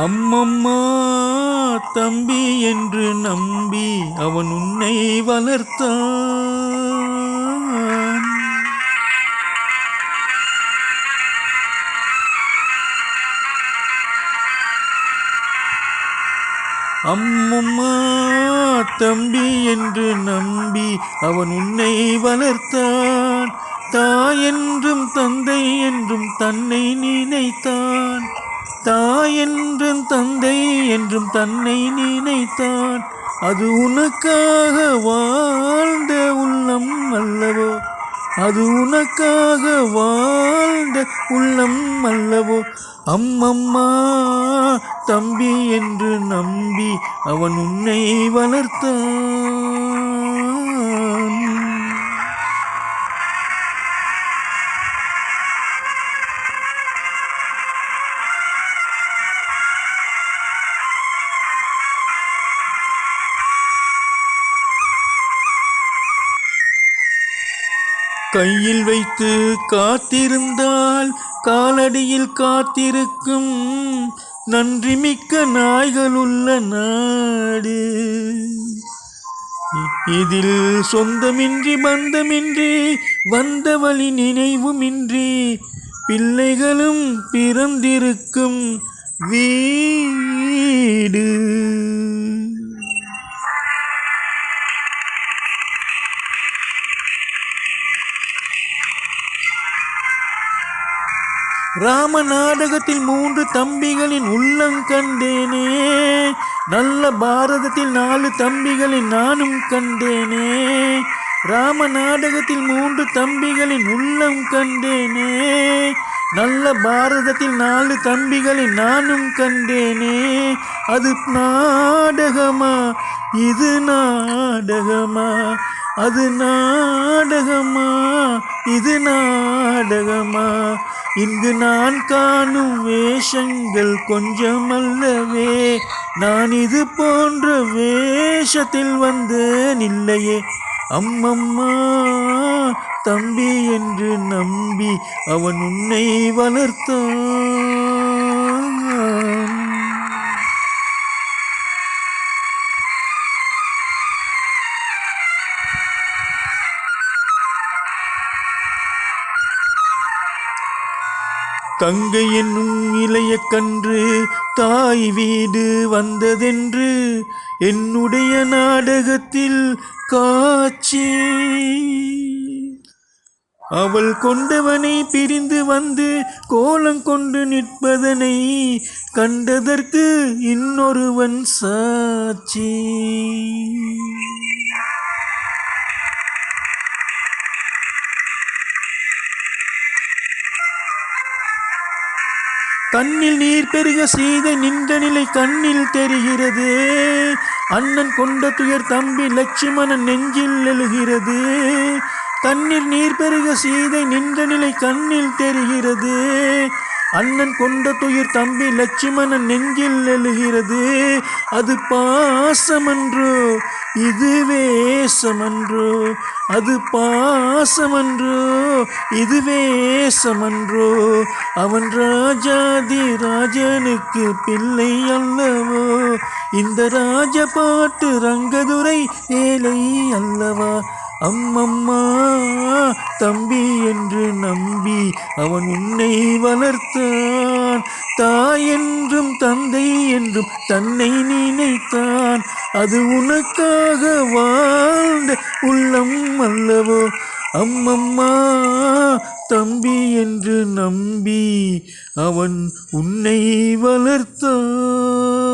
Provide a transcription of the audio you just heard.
அம்மம்மா தம்பி என்று நம்பி அவன் உன்னை வளர்த்தான். அம்மம்மா தம்பி என்று நம்பி அவன் உன்னை வளர்த்தான். தாய் என்றும் தந்தை என்றும் தன்னை நினைத்தான். தாய் என்றும் தந்தை என்றும் தன்னை நினைத்தான். அது உனக்காக வாழ்ந்த உள்ளம் அல்லவோ, அது உனக்காக வாழ்ந்த உள்ளம் அல்லவோ. அம்மம்மா தம்பி என்று நம்பி அவன் உன்னை வளர்த்தான். கையில் வைத்து காத்திருந்தால் காலடியில் காத்திருக்கும் நன்றி மிக்க நாய்களுள்ள நாடு. இதில் சொந்தமின்றி பந்தமின்றி வந்த வழி நினைவுமின்றி பிள்ளைகளும் பிறந்திருக்கும் வீடு. ராம நாடகத்தில் 3 தம்பிகளின் உள்ளம் கண்டேனே, நல்ல பாரதத்தில் 4 தம்பிகளின் நானும் கண்டேனே. ராம நாடகத்தில் 3 தம்பிகளின் உள்ளம் கண்டேனே, நல்ல பாரதத்தில் 4 தம்பிகளின் நானும் கண்டேனே. அது நாடகமா இது நாடகமா, அது நாடகமா இது நாடகமா. இங்கு நான் காணும் வேஷங்கள் கொஞ்சமல்லவே, நான் இது போன்ற வேஷத்தில் வந்தேன் இல்லையே. அம்மம்மா தம்பி என்று நம்பி அவன் உன்னை வளர்த்தான். கங்கை என்னும் இளைய கன்று தாய் வீடு வந்ததென்று என்னுடைய நாடகத்தில் காட்சி. அவள் கொண்டவனை பிரிந்து வந்து கோலம் கொண்டு நிற்பதனை கண்டதற்கு இன்னொருவன் சாட்சி. கண்ணில் நீர் பெருக சீதை நின்ற நிலை கண்ணில் தெரிகிறது. அண்ணன் கொண்ட துயர் தம்பி லட்சுமணன் நெஞ்சில் எழுகிறது. கண்ணில் நீர் பெருக சீதை நின்ற நிலை கண்ணில் தெரிகிறது. அண்ணன் கொண்ட துயர் தம்பி லட்சுமணன் நெஞ்சில் எழுகிறது. அது பாசமன்றோ இது வேஷமன்றோ, அது பாசமன்றோ இது வேஷமன்றோ. அவன் ராஜாதி ராஜனுக்கு பிள்ளை அல்லவோ, இந்த ராஜ பாட்டு ரங்கதுரை ஏழை அல்லவா. அம்மம்மா தம்பி என்று நம்பி அவன் உன்னை வளர்த்தான். தாய் என்றும் தந்தை என்றும் தன்னை நினைத்தான். அது உனக்காக வாழ்ந்த உள்ளம் அல்லவோ. அம்மம்மா தம்பி என்று நம்பி அவன் உன்னை வளர்த்தான்.